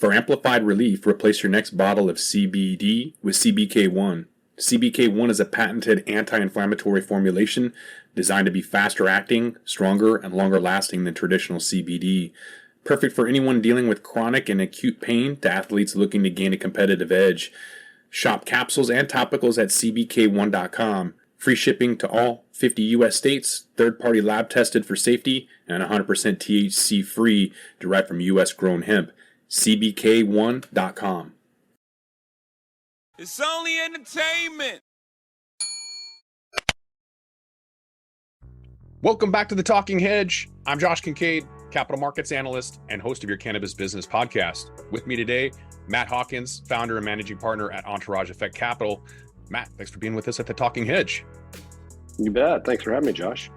For amplified relief, replace your next bottle of CBD with CBK1. CBK1 is a patented anti-inflammatory formulation designed to be faster acting, stronger, and longer lasting than traditional CBD. Perfect for anyone dealing with chronic and acute pain to athletes looking to gain a competitive edge. Shop capsules and topicals at cbk1.com. Free shipping to all 50 U.S. states, third-party lab tested for safety, and 100% THC free, derived from U.S. grown hemp. cbk1.com. It's only entertainment. Welcome back to The Talking Hedge. I'm Josh Kincaid, capital markets analyst and host of your Cannabis Business Podcast. With me today, Matt Hawkins, founder and managing partner at Entourage Effect Capital. Matt, thanks for being with us at The Talking Hedge. You bet. Thanks for having me, Josh.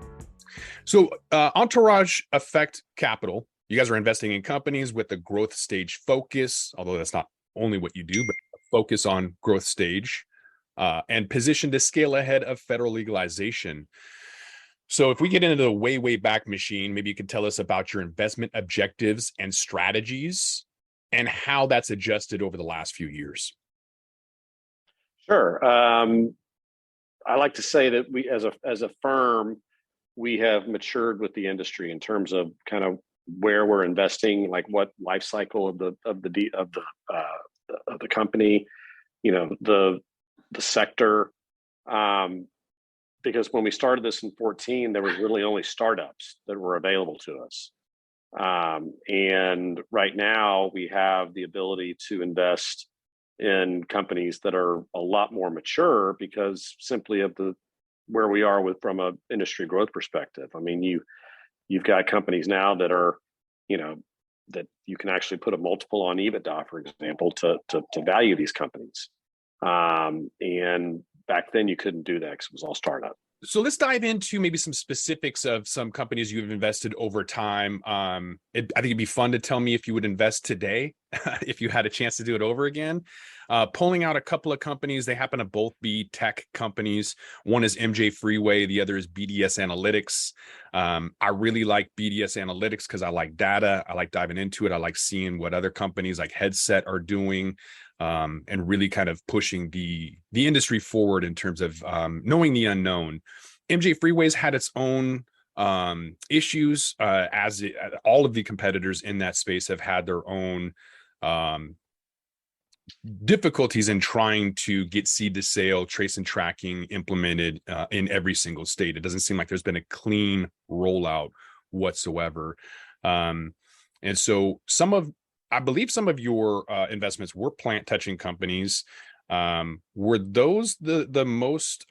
So Entourage Effect Capital, you guys are investing in companies with a growth stage focus, although that's not only what you do, but focus on growth stage and position to scale ahead of federal legalization. So if we get into the way back machine, maybe you could tell us about your investment objectives and strategies and how that's adjusted over the last few years. Sure. I like to say that we, as a firm, we have matured with the industry in terms of kind of where we're investing, like what life cycle of the company, you know, the sector. Because when we started this in 2014, there was really only startups that were available to us. And right now we have the ability to invest in companies that are a lot more mature because simply of where we are from a industry growth perspective. I mean, you've got companies now that are, you know, that you can actually put a multiple on EBITDA, for example, to value these companies. And back then you couldn't do that because it was all startup. So let's dive into maybe some specifics of some companies you've invested over time. I think it'd be fun to tell me if you would invest today, if you had a chance to do it over again. Pulling out a couple of companies, they happen to both be tech companies. One is MJ Freeway, the other is BDS Analytics. I really like BDS Analytics because I like data. I like diving into it. I like seeing what other companies like Headset are doing. And really kind of pushing the industry forward in terms of knowing the unknown. MJ Freeway's had its own issues, all of the competitors in that space have had their own difficulties in trying to get seed to sale, trace and tracking implemented in every single state. It doesn't seem like there's been a clean rollout whatsoever. And so I believe some of your investments were plant touching companies. Were those the most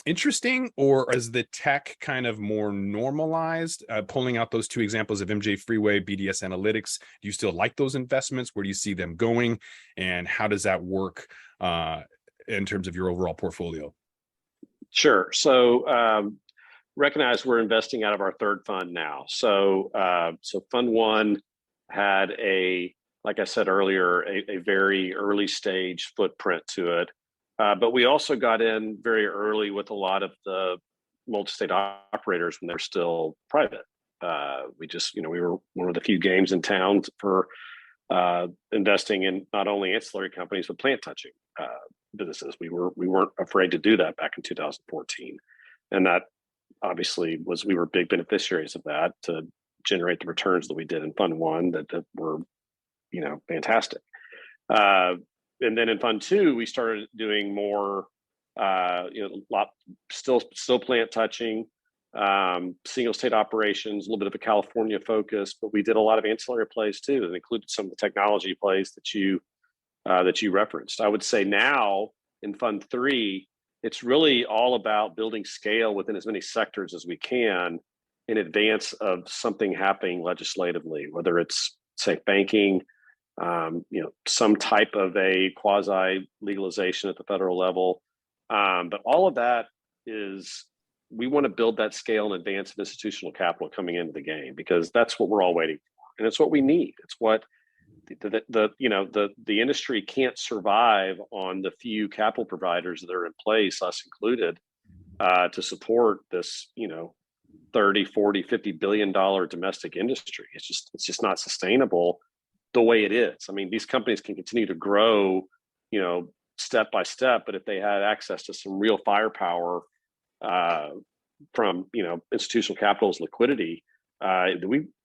interesting, or is the tech kind of more normalized? Pulling out those two examples of MJ Freeway, BDS Analytics, do you still like those investments? Where do you see them going? And how does that work in terms of your overall portfolio? Sure. So recognize we're investing out of our third fund now. So Fund One had like I said earlier, a very early stage footprint to it. But we also got in very early with a lot of the multi-state operators when they were still private. We were one of the few games in town for investing in not only ancillary companies, but plant touching businesses. We weren't afraid to do that back in 2014. And that obviously we were big beneficiaries of that to generate the returns that we did in Fund One that were, you know, fantastic. And then in Fund Two, we started doing more, still plant touching, single state operations, a little bit of a California focus, but we did a lot of ancillary plays too, that included some of the technology plays that you referenced. I would say now in Fund Three, it's really all about building scale within as many sectors as we can in advance of something happening legislatively, whether it's, say, banking, some type of a quasi legalization at the federal level. But all of that is, we want to build that scale in advance of institutional capital coming into the game, because that's what we're all waiting for, and it's what we need. It's what the industry can't survive on the few capital providers that are in place, us included, to support this, $30, $40, $50 billion domestic industry. It's just not sustainable the way it is. I mean, these companies can continue to grow, step by step, but if they had access to some real firepower from institutional capital's liquidity,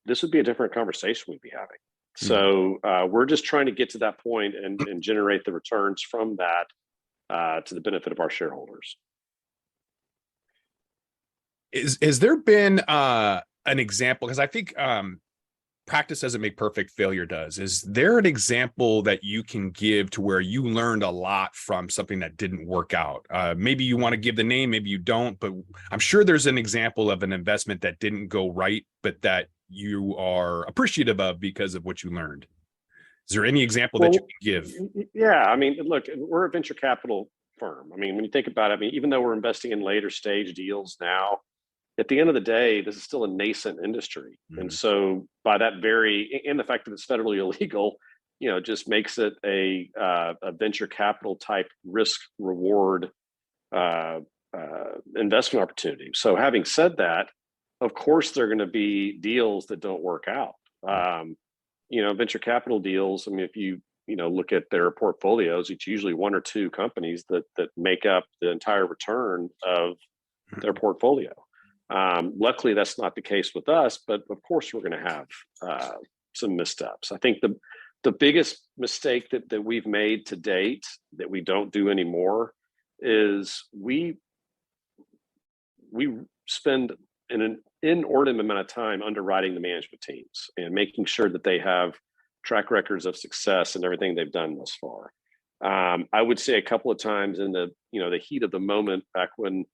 this would be a different conversation we'd be having. So we're just trying to get to that point and generate the returns from that to the benefit of our shareholders. Has there been an example? Because I think practice doesn't make perfect, failure does. Is there an example that you can give to where you learned a lot from something that didn't work out? Maybe you want to give the name, maybe you don't, but I'm sure there's an example of an investment that didn't go right, but that you are appreciative of because of what you learned. Is there any example that you can give? Yeah, I mean, look, we're a venture capital firm. I mean, when you think about it, I mean, even though we're investing in later stage deals now, at the end of the day, this is still a nascent industry. And so by that and the fact that it's federally illegal, just makes it a venture capital type risk reward investment opportunity. So having said that, of course, there are going to be deals that don't work out. Venture capital deals, I mean, if you look at their portfolios, it's usually one or two companies that make up the entire return of their portfolio. Luckily, that's not the case with us, but of course, we're going to have some missteps. I think the biggest mistake that we've made to date that we don't do anymore is we spend an inordinate amount of time underwriting the management teams and making sure that they have track records of success and everything they've done thus far. I would say a couple of times in the heat of the moment back when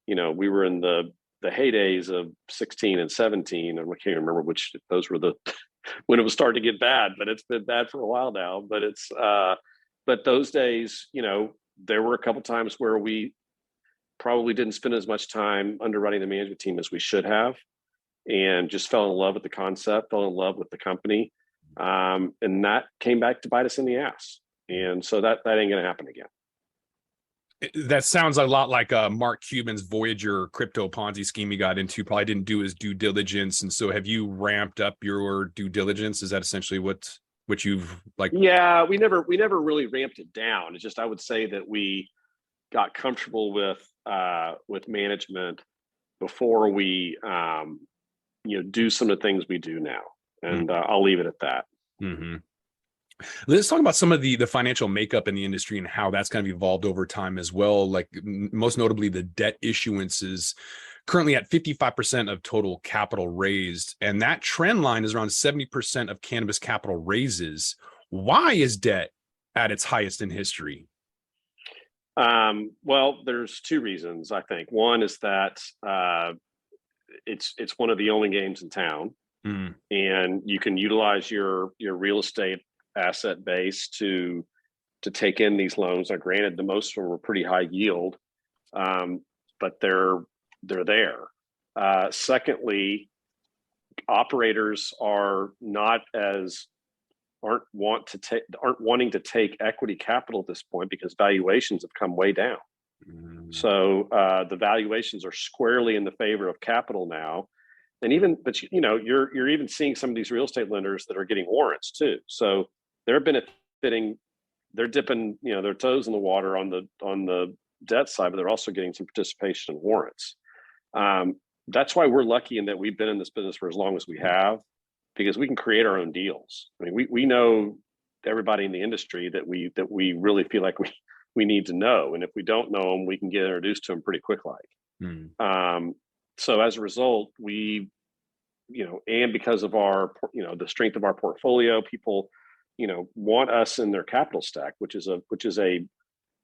we were in the heydays of 16 and 17, and I can't remember which those were when it was starting to get bad, but it's been bad for a while now. But but those days, there were a couple times where we probably didn't spend as much time underwriting the management team as we should have, and just fell in love with the concept, fell in love with the company, and that came back to bite us in the ass. And so that ain't going to happen again. That sounds a lot like Mark Cuban's Voyager crypto Ponzi scheme he got into. Probably didn't do his due diligence. And so have you ramped up your due diligence? Is that essentially what you've like? Yeah, we never really ramped it down. It's just, I would say that we got comfortable with management before we do some of the things we do now. And I'll leave it at that. Mm-hmm. Let's talk about some of the financial makeup in the industry and how that's kind of evolved over time as well. Like most notably, the debt issuance is currently at 55% of total capital raised. And that trend line is around 70% of cannabis capital raises. Why is debt at its highest in history? Well, there's two reasons, I think. One is that it's one of the only games in town, and you can utilize your real estate asset base to take in these loans. Now, granted, the most of them were pretty high yield, but they're there. Secondly, operators aren't wanting to take equity capital at this point because valuations have come way down. So the valuations are squarely in the favor of capital now. And you're even seeing some of these real estate lenders that are getting warrants too. So they're benefiting, they're dipping, their toes in the water on the debt side, but they're also getting some participation in warrants. That's why we're lucky in that we've been in this business for as long as we have, because we can create our own deals. I mean, we know everybody in the industry that we really feel like we need to know, and if we don't know them, we can get introduced to them pretty quick. So as a result, we, and because of our, the strength of our portfolio, people, want us in their capital stack, which is a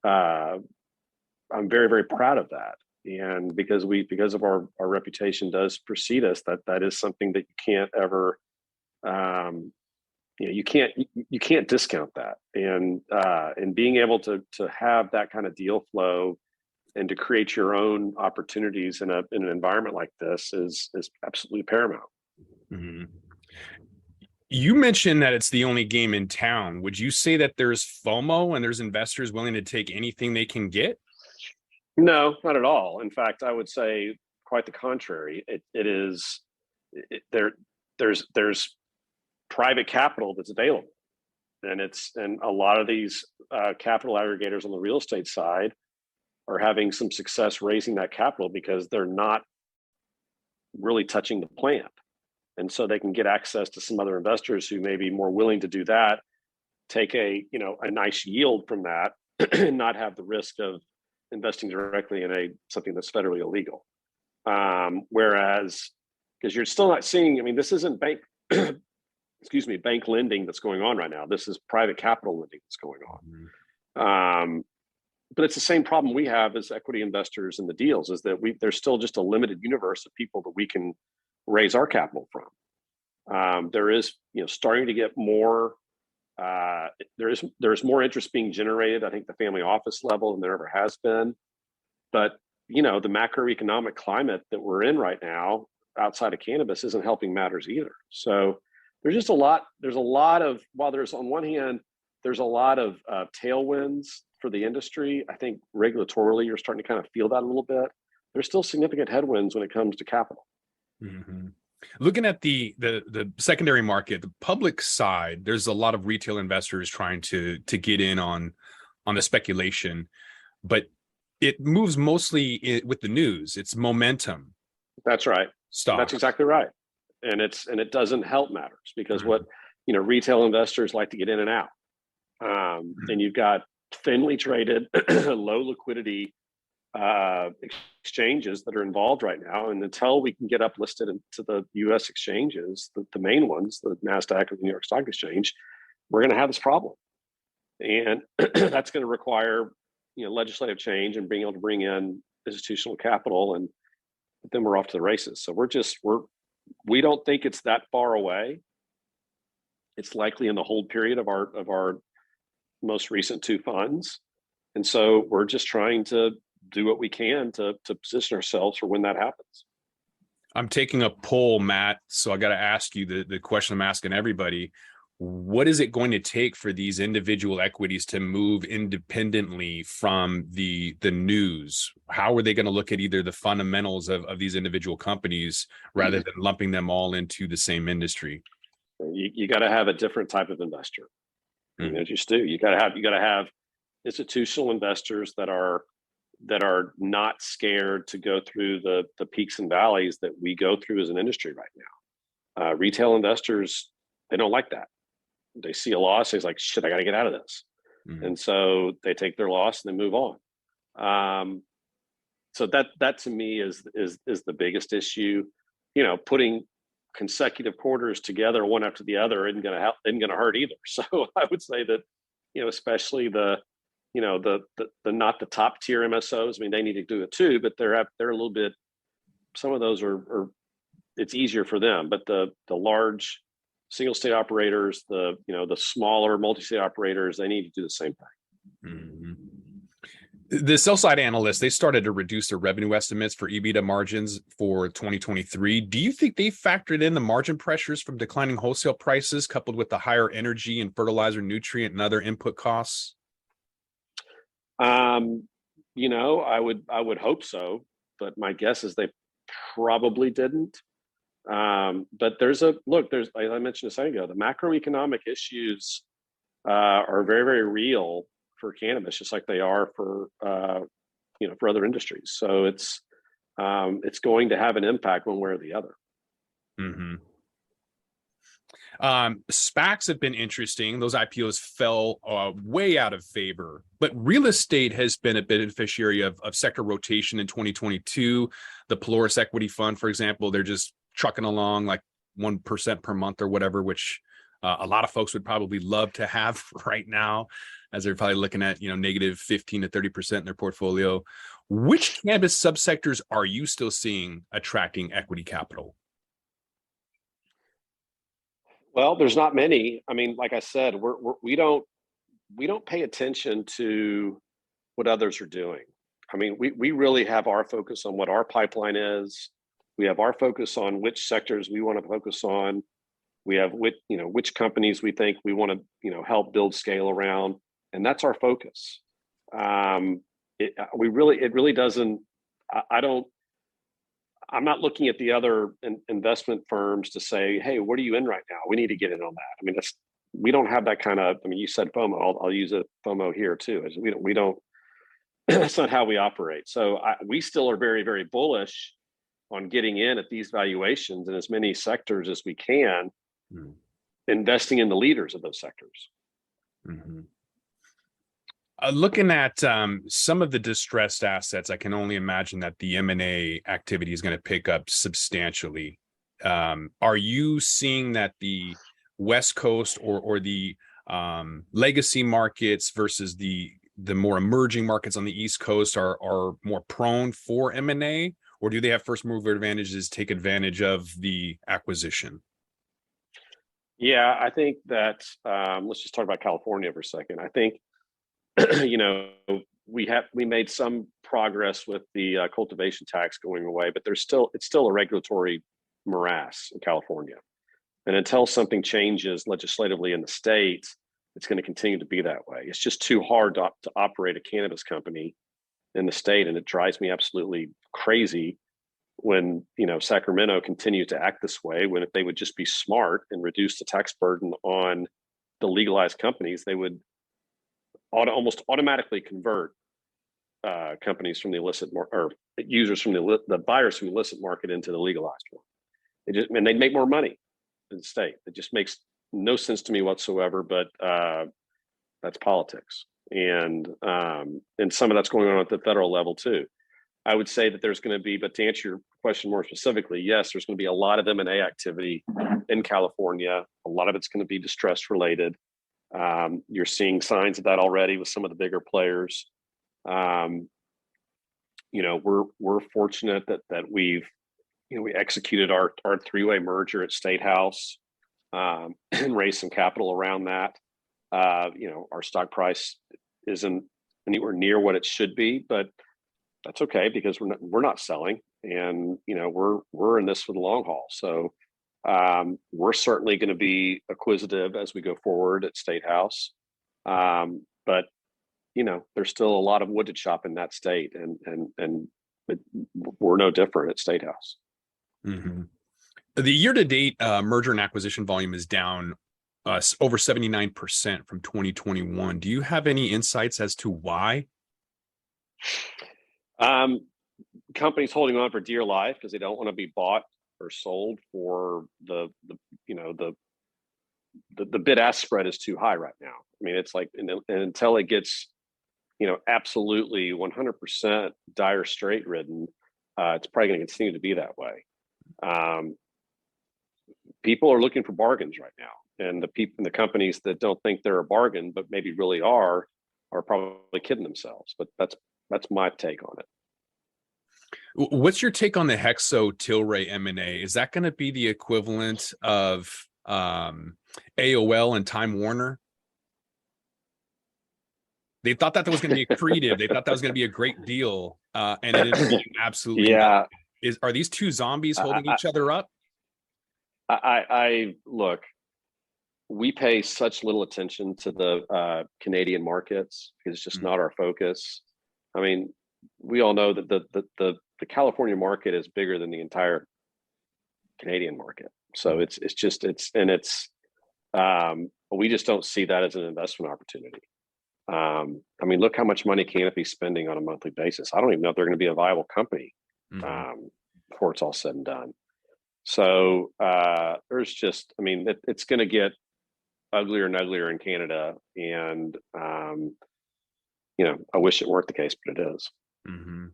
I'm very, very proud of that. And because of our reputation does precede us, that is something that you can't ever, you can't discount that. And being able to have that kind of deal flow and to create your own opportunities in an environment like this is absolutely paramount. Mm-hmm. You mentioned that it's the only game in town. Would you say that there's FOMO and there's investors willing to take anything they can get? No, not at all. In fact, I would say quite the contrary. There's private capital that's available. And a lot of these capital aggregators on the real estate side are having some success raising that capital because they're not really touching the plant. And so they can get access to some other investors who may be more willing to do that, take a nice yield from that, and not have the risk of investing directly in something that's federally illegal. Whereas, because you're still not seeing, I mean, this isn't bank lending that's going on right now. This is private capital lending that's going on. But it's the same problem we have as equity investors in the deals, is that there's still just a limited universe of people that we can raise our capital from. There is, starting to get more, there's more interest being generated, I think, the family office level than there ever has been. But, the macroeconomic climate that we're in right now outside of cannabis isn't helping matters either. So there's just a lot of, while there's on one hand, there's a lot of tailwinds for the industry. I think regulatorily, you're starting to kind of feel that a little bit. There's still significant headwinds when it comes to capital. Mm-hmm. Looking at the secondary market, the public side, there's a lot of retail investors trying to get in on the speculation, but it moves mostly with the news. It's momentum. That's right. Stock. That's exactly right. And it doesn't help matters because what retail investors like to get in and out. And you've got thinly traded, low liquidity exchanges that are involved right now. And until we can get uplisted into the U.S. exchanges, the main ones, the NASDAQ or the New York Stock Exchange, we're going to have this problem. And that's going to require legislative change and being able to bring in institutional capital, and then we're off to the races. So we don't think it's that far away. It's likely in the hold period of our most recent two funds. And so we're just trying to do what we can to position ourselves for when that happens. I'm taking a poll, Matt. So I got to ask you the question I'm asking everybody. What is it going to take for these individual equities to move independently from the news? How are they going to look at either the fundamentals of these individual companies rather than lumping them all into the same industry? You got to have a different type of investor. As you do, you got to have institutional investors that are not scared to go through the peaks and valleys that we go through as an industry right now. Retail investors, they don't like that. They see a loss, it's like, shit, I got to get out of this. And so they take their loss and they move on. So that to me is the biggest issue. Putting consecutive quarters together one after the other isn't going to hurt either. So I would say that, especially the not the top tier MSOs. I mean, they need to do it too, but they're a little bit. Some of those are it's easier for them, but the large single state operators, the smaller multi-state operators, they need to do the same thing. Mm-hmm. The sell side analysts, they started to reduce their revenue estimates for EBITDA margins for 2023. Do you think they factored in the margin pressures from declining wholesale prices coupled with the higher energy and fertilizer, nutrient, and other input costs? I would hope so, but my guess is they probably didn't. But there's like I mentioned a second ago, the macroeconomic issues are very, very real for cannabis, just like they are for for other industries. So it's going to have an impact one way or the other. Mm-hmm. SPACs have been interesting. Those IPOs fell way out of favor, but real estate has been a beneficiary of sector rotation in 2022. The Polaris Equity Fund, for example, they're just trucking along like 1% per month or whatever, which a lot of folks would probably love to have right now, as they're probably looking at negative 15 to 30% in their portfolio. Which cannabis subsectors are you still seeing attracting equity capital? Well, there's not many. I mean, like I said, we don't pay attention to what others are doing. I mean, we really have our focus on what our pipeline is. We have our focus on which sectors we want to focus on. We have which companies we think we want to help build scale around, and that's our focus. It really doesn't. I'm not looking at the other investment firms to say, hey, what are you in right now? We need to get in on that. I mean, we don't have that kind of, I mean, you said FOMO, I'll use a FOMO here too. We don't, that's not how we operate. So we still are very, very bullish on getting in at these valuations in as many sectors as we can, investing in the leaders of those sectors. Mm-hmm. Looking at some of the distressed assets, I can only imagine that the M&A activity is going to pick up substantially. Are you seeing that the West Coast or the legacy markets versus the more emerging markets on the East Coast are more prone for M&A, or do they have first mover advantages, take advantage of the acquisition? Yeah, I think that let's just talk about California for a second. I think we made some progress with the cultivation tax going away, but it's still a regulatory morass in California. And until something changes legislatively in the state, it's going to continue to be that way. It's just too hard to operate a cannabis company in the state, and it drives me absolutely crazy when Sacramento continues to act this way. When if they would just be smart and reduce the tax burden on the legalized companies, they would almost automatically convert companies from the illicit or users from the buyers from the illicit market into the legalized one. And they'd make more money in the state. It just makes no sense to me whatsoever. But that's politics, and some of that's going on at the federal level too. I would say that there's going to be, but to answer your question more specifically, yes, there's going to be a lot of M&A activity in California. A lot of it's going to be distress related. You're seeing signs of that already with some of the bigger players. We're fortunate that we executed our three-way merger at State House and raised some capital around that. Our stock price isn't anywhere near what it should be, but that's okay because we're not selling, and we're in this for the long haul. So we're certainly going to be acquisitive as we go forward at State House, but there's still a lot of wood to chop in that state, and we're no different at State House. Mm-hmm. The year-to-date merger and acquisition volume is down over 79% from 2021. Do you have any insights as to why? Companies holding on for dear life because they don't want to be bought or sold for the bid-ask spread is too high right now. I mean, it's like, and until it gets, absolutely 100% dire straight ridden, it's probably going to continue to be that way. People are looking for bargains right now, and the companies that don't think they're a bargain but maybe really are probably kidding themselves. But that's my take on it. What's your take on the Hexo Tilray M&A? Is that going to be the equivalent of AOL and Time Warner? They thought that was going to be accretive. They thought that was going to be a great deal, and it is absolutely yeah. Not. Are these two zombies holding each other up? I look. We pay such little attention to the Canadian markets because it's just not our focus. I mean, we all know that the California market is bigger than the entire Canadian market. So we just don't see that as an investment opportunity. I mean, look how much money Canopy's spending on a monthly basis. I don't even know if they're going to be a viable company before it's all said and done. So there's just, I mean, it's going to get uglier and uglier in Canada, and I wish it weren't the case, but it is. Mm-hmm.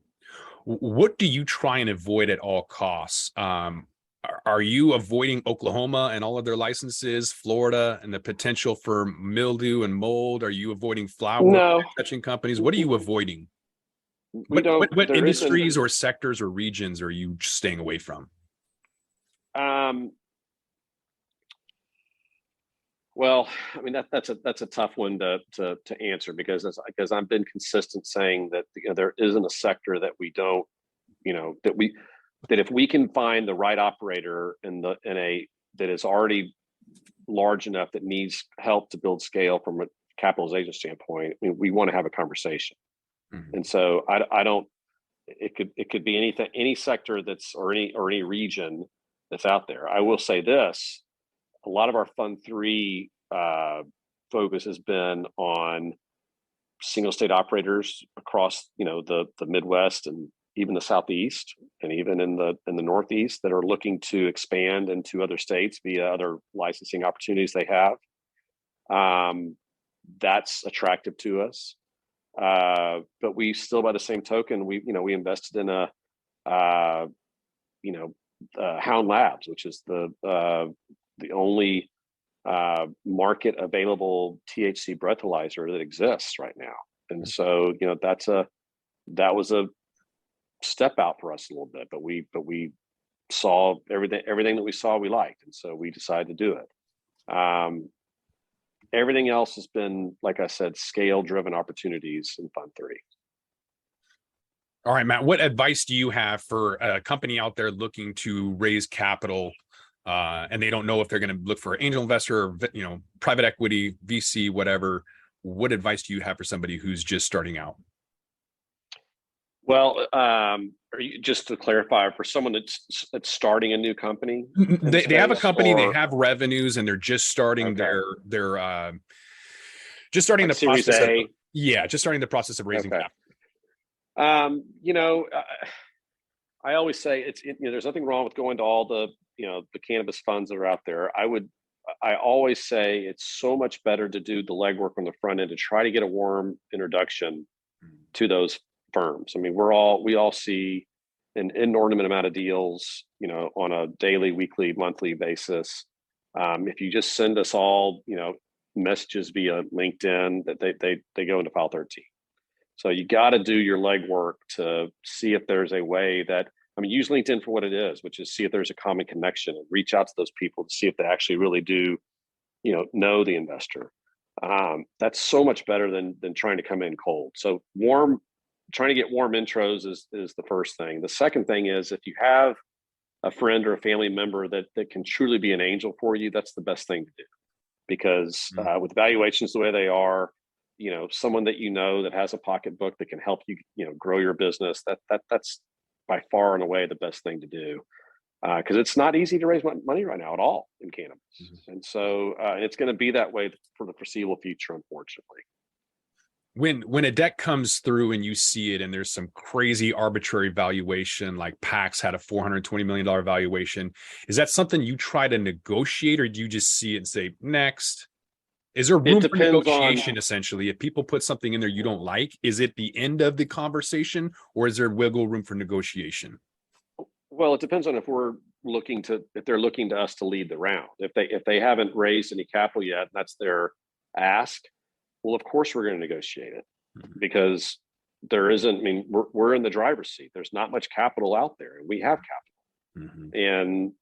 What do you try and avoid at all costs? Are you avoiding Oklahoma and all of their licenses, Florida and the potential for mildew and mold? Are you avoiding flower touching companies? What are you avoiding? What industries or sectors or regions are you staying away from? Well, I mean that's a tough one to answer because I've been consistent saying that there isn't a sector that we don't, that if we can find the right operator that is already large enough that needs help to build scale from a capitalization standpoint, I mean, we want to have a conversation. Mm-hmm. And so I don't it could be anything, any sector that's or any region that's out there. I will say this: a lot of our Fund 3 focus has been on single state operators across the Midwest and even the Southeast and even in the Northeast that are looking to expand into other states via other licensing opportunities they have. That's attractive to us. But we still, by the same token, we invested in a Hound Labs, which is the only market available THC breathalyzer that exists right now. And so that was a step out for us a little bit, but we saw everything that we saw we liked, and so we decided to do it. Everything else has been, like I said, scale driven opportunities in Fund 3. All right, Matt, what advice do you have for a company out there looking to raise capital and they don't know if they're going to look for an angel investor or private equity, VC, whatever? What advice do you have for somebody who's just starting out? Well, just to clarify, for someone that's starting a new company, they have a company, they have revenues, and they're just starting their just starting the process of, just starting the process of raising capital. I always say there's nothing wrong with going to all the the cannabis funds that are out there. I always say it's so much better to do the legwork on the front end to try to get a warm introduction to those firms. I mean, we all see an inordinate amount of deals, on a daily, weekly, monthly basis. If you just send us all, messages via LinkedIn, that they go into file 13. So you got to do your legwork to see if there's a way that, use LinkedIn for what it is, which is see if there's a common connection and reach out to those people to see if they actually really do, know the investor. That's so much better than trying to come in cold. So trying to get warm intros is the first thing. The second thing is, if you have a friend or a family member that can truly be an angel for you, that's the best thing to do. Because with valuations the way they are, someone that that has a pocketbook that can help you, grow your business, that's by far and away the best thing to do. Because it's not easy to raise money right now at all in cannabis. And so it's going to be that way for the foreseeable future, unfortunately. When a deck comes through and you see it and there's some crazy arbitrary valuation, like PAX had a $420 million valuation, is that something you try to negotiate, or do you just see it and say, next? Is there room for negotiation, essentially? If people put something in there you don't like, is it the end of the conversation, or is there wiggle room for negotiation? Well, it depends on if they're looking to us to lead the round. If they haven't raised any capital yet, and that's their ask, well, of course we're going to negotiate it, because there isn't. We're in the driver's seat. There's not much capital out there, and we have capital, and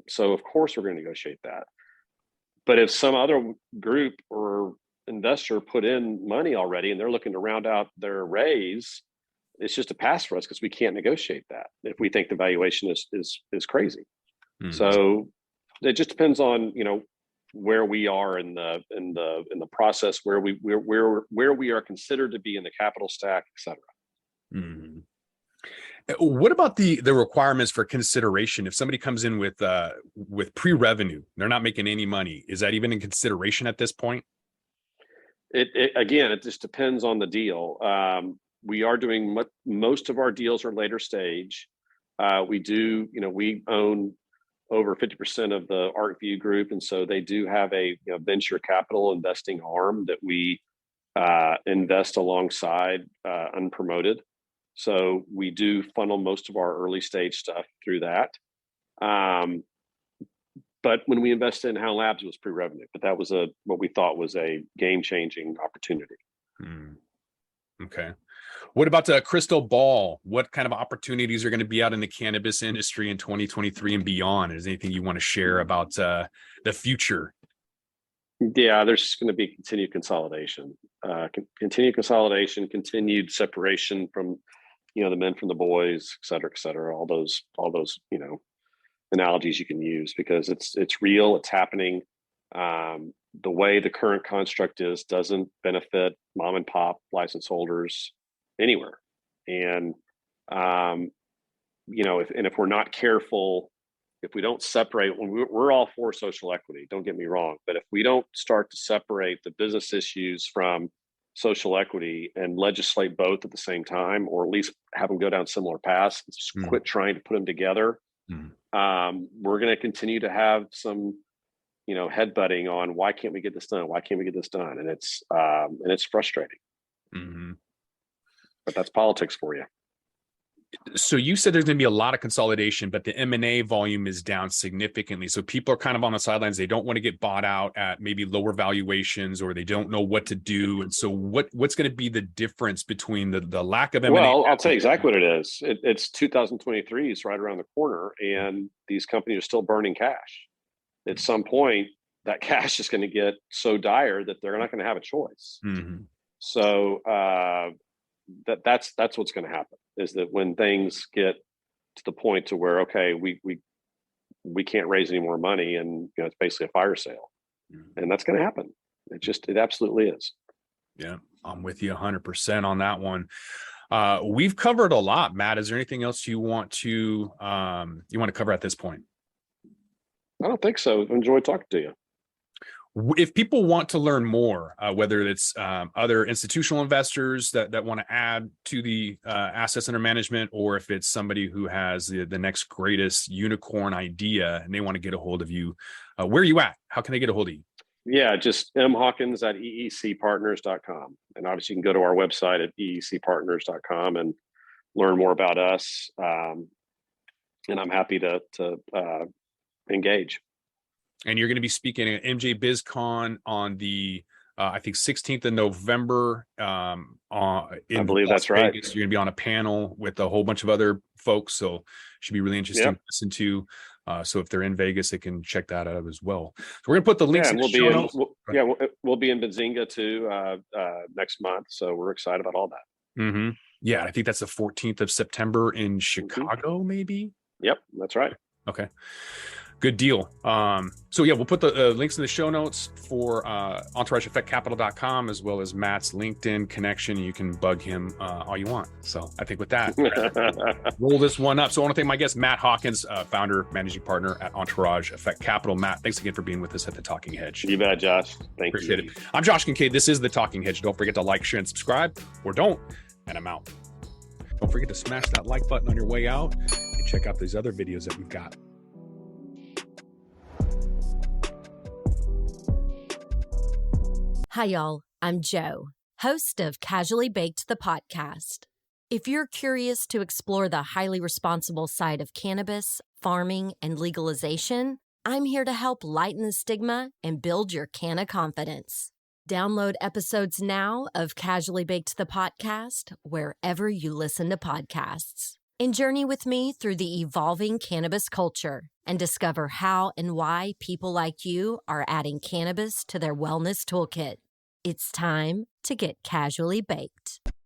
so of course we're going to negotiate that. But if some other group or investor put in money already and they're looking to round out their raise, it's just a pass for us, because we can't negotiate that if we think the valuation is crazy. So it just depends on where we are in the process, where we are considered to be in the capital stack, et cetera. What about the requirements for consideration? If somebody comes in with pre-revenue, they're not making any money, is that even in consideration at this point? It just depends on the deal. We are doing most of our deals are later stage. We own over 50% of the ArcView group, and so they do have a venture capital investing arm that we invest alongside unpromoted. So we do funnel most of our early stage stuff through that. But when we invested in Hound Labs, it was pre-revenue, but that was what we thought was a game-changing opportunity. Okay. What about the crystal ball? What kind of opportunities are going to be out in the cannabis industry in 2023 and beyond? Is there anything you want to share about the future? Yeah, there's going to be continued consolidation, continued separation from, the men from the boys, et cetera, all those, analogies you can use, because it's real, it's happening. The way the current construct doesn't benefit mom and pop license holders anywhere. And If we're not careful, if we don't separate, when we're all for social equity, don't get me wrong, but if we don't start to separate the business issues from social equity and legislate both at the same time, or at least have them go down similar paths, quit trying to put them together, we're going to continue to have some, headbutting on why can't we get this done? Why can't we get this done? And it's frustrating. But that's politics for you. So you said there's going to be a lot of consolidation, but the M&A volume is down significantly. So people are kind of on the sidelines. They don't want to get bought out at maybe lower valuations, or they don't know what to do. And so what's going to be the difference between the lack of M&A? Well, I'll tell you exactly what it is. It's 2023 is right around the corner, and these companies are still burning cash. At some point, that cash is going to get so dire that they're not going to have a choice. So that's what's going to happen, is that when things get to the point to where, okay, we can't raise any more money, and it's basically a fire sale, and that's going to happen. It absolutely is. Yeah, I'm with you 100% on that one. We've covered a lot, Matt. Is there anything else you want to cover at this point? I don't think so. Enjoyed talking to you. If people want to learn more, whether it's other institutional investors that want to add to the assets under management, or if it's somebody who has the next greatest unicorn idea and they want to get a hold of you, where are you at? How can they get a hold of you? Yeah, just Hawkins at eecpartners.com. And obviously you can go to our website at eecpartners.com and learn more about us. And I'm happy to engage. And you're going to be speaking at MJ BizCon on the, I think 16th of November. I believe that's right. You're going to be on a panel with a whole bunch of other folks, so should be really interesting to listen to. So if they're in Vegas, they can check that out as well. So we're going to put the links in the show notes. We'll be in Benzinga too next month. So we're excited about all that. Yeah, I think that's the 14th of September in Chicago, maybe. Yep, that's right. Okay. Good deal. So yeah, we'll put the links in the show notes for EntourageEffectCapital.com, as well as Matt's LinkedIn connection. You can bug him all you want. So I think with that, roll this one up. So I want to thank my guest, Matt Hawkins, founder, managing partner at Entourage Effect Capital. Matt, thanks again for being with us at The Talking Hedge. You bet, Josh. Appreciate it. I'm Josh Kincaid. This is The Talking Hedge. Don't forget to like, share, and subscribe, or don't, and I'm out. Don't forget to smash that like button on your way out and check out these other videos that we've got. Hi, y'all. I'm Jo, host of Casually Baked, the podcast. If you're curious to explore the highly responsible side of cannabis, farming, and legalization, I'm here to help lighten the stigma and build your canna confidence. Download episodes now of Casually Baked, the podcast, wherever you listen to podcasts. And journey with me through the evolving cannabis culture and discover how and why people like you are adding cannabis to their wellness toolkit. It's time to get casually baked.